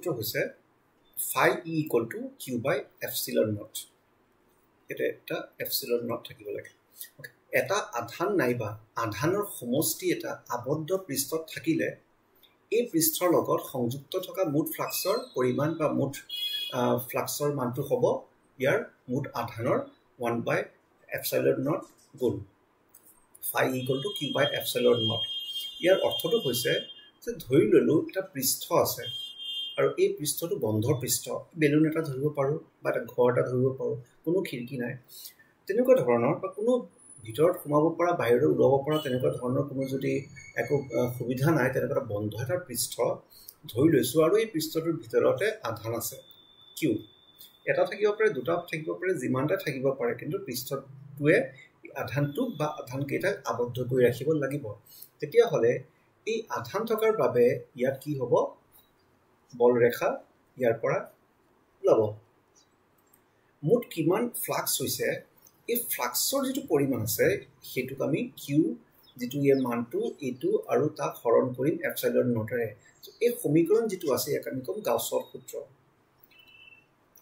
সূত্ৰ হৈছে phi e equal to q by epsilon naught এটা এটা epsilon naught থাকিব লাগে এটা আধান নাইবা আধানৰ সমষ্টি এটা আবদ্ধ পৃষ্ঠত থাকিলে এই পৃষ্ঠৰ লগত সংযুক্ত থকা মুঠ ফ্লাক্সৰ পৰিমাণ বা মুঠ ফ্লাক্সৰ মানটো হ'ব ইয়াৰ মুঠ আধানৰ 1 by epsilon naught গুণ phi equal to q by epsilon naught ইয়াৰ অৰ্থটো হৈছে যে ধৰি ললো এটা পৃষ্ঠ আছে আৰু এই পৃষ্ঠটো বন্ধৰ পৃষ্ঠ বেলুন এটা ধৰিব পাৰো বা এটা ঘৰ এটা ধৰিব পাৰো কোনো খিৰিকী নাই তেনেকুৱা ধৰণৰ বা কোনো ভিতৰত সোমাব পৰা বাহিৰলৈ ওলাব পৰা তেনেকুৱা ধৰণৰ কোনো যদি একো সুবিধা নাই তেনেকুৱা বন্ধ এটা পৃষ্ঠ ধৰি লৈছো আৰু এই পৃষ্ঠটোৰ ভিতৰতে আধান আছে q এটা থাকিব পাৰে দুটা থাকিব পাৰে যিমানটা থাকিব পাৰে কিন্তু পৃষ্ঠটোৱে আধানটো বা আধান কেইটাক আবদ্ধ কৰি ৰাখিব লাগিব তেতিয়া হলে এই আধান থকাৰ বাবে ইয়াত কি হ'ব বল ৰেখা ইয়াৰ পৰা ওলাব মুঠ কিমান ফ্লাক্স হৈছে এই ফ্লাক্সৰ যেটো পৰিমাণ আছে হেতুক আমি q যেটো ইয়াৰ মানটো এটো আৰু তাক হৰণ কৰিম এপসাইলন নটৰে এই সমীকৰণ যেটো আছে ইয়াক আমি কম গাউছৰ সূত্ৰ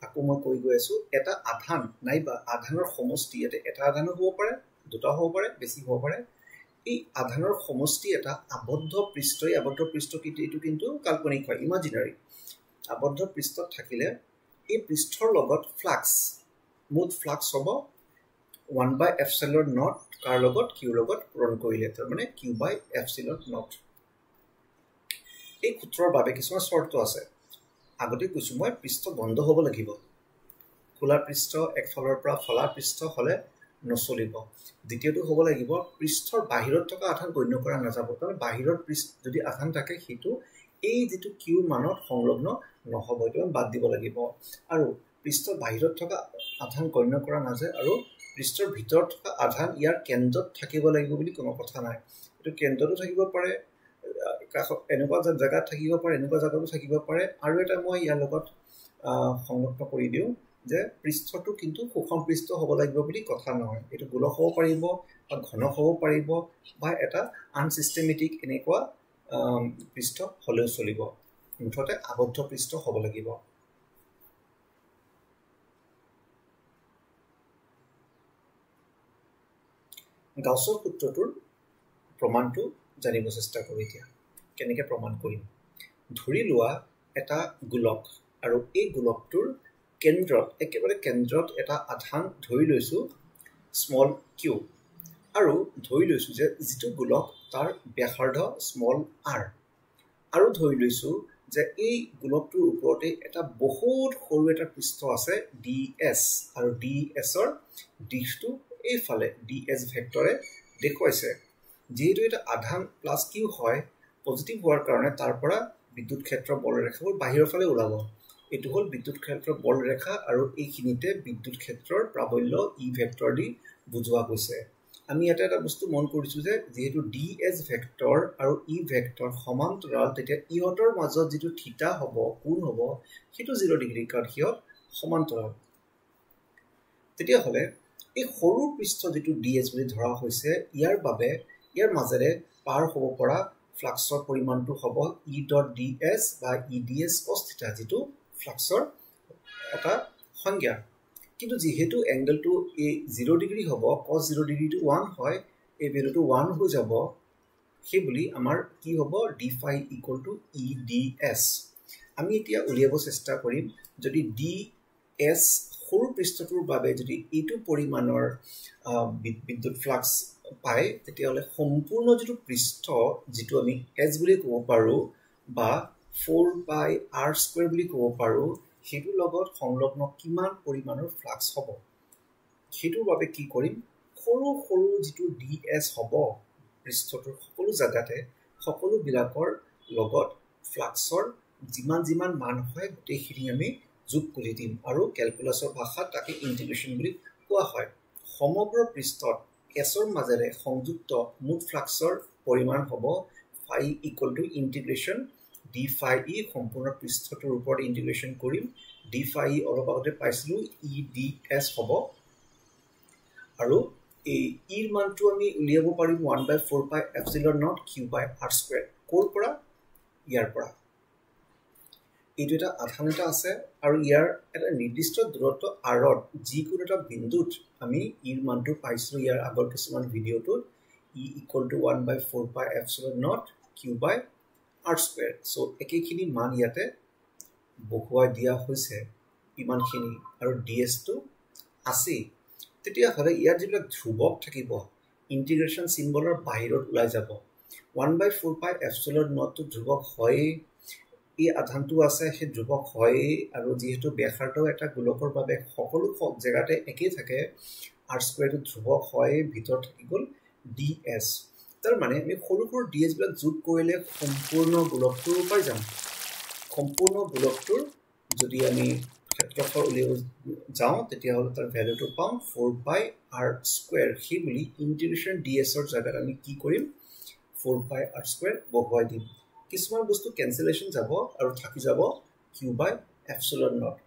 আকৌ মই কৈ গৈ আছো এটা আধান নাইবা আধানৰ সমষ্টি এটা আধান হ'ব পাৰে দুটা হ'ব পাৰে বেছি হ'ব পাৰে এই আধানৰ সমষ্টি এটা আবদ্ধ পৃষ্ঠ কিন্তু কাল্পনিক হয় ইমাজিনাৰী আবদ্ধ পৃষ্ঠত থাকিলে এই পৃষ্ঠৰ লগত ফ্লাক্স মুঠ ফ্লাক্স হ'ব 1 by epsilon naught কাৰ লগত q লগত পূৰণ কৰিলে তাৰ মানে q by epsilon naught এই সূত্ৰৰ বাবে কিছুমান শৰ্ত আছে আগতে কৈছো মই পৃষ্ঠ বন্ধ হ'ব লাগিব খোলা পৃষ্ঠ একফালৰ পৰা ফলা পৃষ্ঠ হলে নচলিব দ্বিতীয়টো হ'ব লাগিব পৃষ্ঠৰ বাহিৰত থকা আধান গণ্য কৰা নাযাব তাৰ বাহিৰৰ পৃষ্ঠ যদি আধান থাকে হেতু এই যেটো q মানত সংলগ্ন নহব এটো বাদ দিব লাগিব আৰু পৃষ্ঠৰ বাহিৰত থকা আধান গণ্য কৰা নাযায় আৰু পৃষ্ঠৰ ভিতৰত থকা আধান ইয়াৰ কেন্দ্ৰত থাকিব লাগিব বুলি কোনো কথা নাই এটো কেন্দ্ৰটো থাকিব পাৰে এনেকুৱা জায়গাত থাকিব পাৰে এনেকুৱা জায়গাতো থাকিব পাৰে আৰু এটা মই ইয়াৰ লগত সংলগ্ন কৰি দিও যে পৃষ্ঠটো কিন্তু সুষম পৃষ্ঠ হ'ব লাগিব বুলি কথা নহয় এটো গোলক হ'ব পাৰিব বা ঘন হ'ব পাৰিব বা এটা আনসিস্টেমেটিক এনেকুৱা পৃষ্ঠ হলেও চলিব মুঠতে আবদ্ধ পৃষ্ঠ হ'ব লাগিব গাউছৰ সূত্ৰটোৰ প্ৰমাণটো জানিব চেষ্টা কৰো এতিয়া কেনেকৈ প্ৰমাণ কৰিম ধৰি লোৱা এটা গোলক আৰু এই গোলকটোৰ কেন্দ্ৰত একেবাৰে কেন্দ্ৰত এটা আধান ধৰি লৈছো স্মল q আৰু ধৰি লৈছো যে যেটো গোলক তাৰ ব্যাসাৰ্ধ স্মল r আৰু ধৰি লৈছো যে এই গোলকটোৰ ওপৰতে এটা বহুত সৰু এটা পৃষ্ঠ আছে ds আৰু ds ৰ দিশটো এইফালে ds ভেক্টৰে দেখুৱাইছে যেহেতু এটা আধান প্লাস q হয় পজিটিভ হোৱাৰ কাৰণে তাৰ পৰা বিদ্যুৎ ক্ষেত্ৰ বল ৰেখাবোৰ বাহিৰৰ ফালে ওলাব এটো হল বিদ্যুৎ ক্ষেত্ৰ বল ৰেখা আৰু এইখিনিতে বিদ্যুৎ ক্ষেত্ৰৰ প্ৰাবল্য ই ভেক্টৰ দি বুজোৱা গৈছে আমি এটা বস্তু মন কৰিছো যে যেহেতু ds ভেক্টৰ আৰু ই ভেক্টৰ সমান্তৰাল তেতিয়া ইহতৰ মাজত যেটো থিটা হ'ব কোণ হ'ব হেতু 0 ডিগ্ৰী কাৰণ হিয়ত সমান্তৰাল তেতিয়া হলে এই সৰু পৃষ্ঠ যেটো ds বুলি ধৰা হৈছে ইয়াৰ বাবে ইয়াৰ মাজেৰে পাৰ হ'ব পৰা ফ্লাক্সৰ পৰিমাণটো হ'ব e.ds বা eds cos θ যেটো ফ্লাক্সৰ এটা সংজ্ঞা কিন্তু যেহেতু এংগলটো এই 0 ডিগ্ৰী হ'ব cos 0 ডিগ্ৰী টু 1 হয় এই ভ্যালুটো 1 হৈ যাব সেই বুলি আমাৰ কি হ'ব d phi equal to eds আমি এতিয়া উলিয়াব চেষ্টা কৰিম যদি ds সৰু পৃষ্ঠটোৰ বাবে যদি এইটো পৰিমাণৰ বিদ্যুৎ ফ্লাক্স পায় তেতিয়া হলে সম্পূৰ্ণ যেটো পৃষ্ঠ যেটো আমি s বুলি ক'ব পাৰো বা 4 by r square বুলি ক'ব পাৰো হেতু লগত সংলগ্ন কিমান পৰিমাণৰ ফ্লাক্স হ'ব হেতুৰ বাবে কি কৰিম সৰু যেটো ds হ'ব পৃষ্ঠটোৰ সকলো জায়গাতে সকলো বিলাকৰ লগত ফ্লাক্সৰ যিমান মান হয় গোটেইখিনি আমি যোগ কৰি দিম আৰু ক্যালকুলাসৰ ভাষাত তাকে ইন্টিগ্ৰেশন বুলি কোৱা হয় সমগ্ৰ পৃষ্ঠত s ৰ মাজেৰে সংযুক্ত মুঠ ফ্লাক্সৰ পৰিমাণ হ'ব phi equal to integration d phi e সম্পূৰ্ণ পৃষ্ঠটোৰ ওপৰত ইন্টিগ্ৰেশন কৰিম d phi e অলপ আগতে পাইছিলো eds হ'ব আৰু এই ইৰ মানটো আমি উলিয়াব পাৰিম 1/4 pi epsilon naught q by r square কোৰ পৰা ইয়াৰ পৰা এইটো এটা আধান এটা আছে আৰু ইয়াৰ এটা নিৰ্দিষ্ট দূৰত্ব আৰত যিকোনো এটা বিন্দুত আমি ইৰ মানটো পাইছিলোঁ ইয়াৰ আগৰ কিছুমান ভিডিঅ'টোত ই equal to 1/4 pi epsilon not Q by R square চ' একেখিনি মান ইয়াতে বহুৱাই দিয়া হৈছে ইমানখিনি আৰু ডি এছটো আছেই তেতিয়াহ'লে ইয়াত যিবিলাক ধ্ৰুৱক থাকিব ইণ্টিগ্ৰেশ্যন চিম্বলৰ বাহিৰত ওলাই যাব 1/4 পাই এপচিলন নটটো ধ্ৰুৱক হয়েই এই আধানটো আছে সেই ধ্ৰুৱক হয়েই আৰু যিহেতু ব্যাসাৰ্ধ এটা গোলকৰ বাবে সকলো জেগাতে একেই থাকে আৰ স্কুৱেৰটো ধ্ৰুৱক হয়েই ভিতৰত থাকি গ'ল ডি এছ তাৰ মানে আমি সৰু সৰু ডি এছ বিলাক যোগ কৰিলে সম্পূৰ্ণ গোলকটোৰ পাই যাম সম্পূৰ্ণ গোলকটোৰ যদি আমি ক্ষেত্ৰফল উলিয়াব যাওঁ তেতিয়াহ'লে তাৰ ভেলুটো পাম 4 পাই আৰ স্কুৱেৰ সেই বুলি ইণ্টিগ্ৰেশ্যন ডি এছৰ জেগাত আমি কি কৰিম 4 পাই আৰ স্কুৱেৰ বহুৱাই দিম কিছুমান বস্তু কেনচেলেশ্যন যাব আৰু থাকি যাব কিউ বাই এপচিলন নট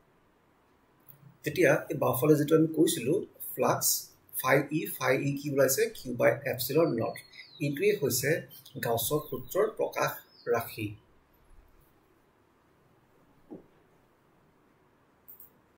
তেতিয়া এই বাওঁফালে যেটো আমি কৈছিলোঁ ফ্লাক্স ফাই ই কি ওলাইছে কিউ বাই এপচিলন নট এইটোৱে হৈছে গাউছৰ সূত্ৰৰ প্ৰকাশ ৰাশি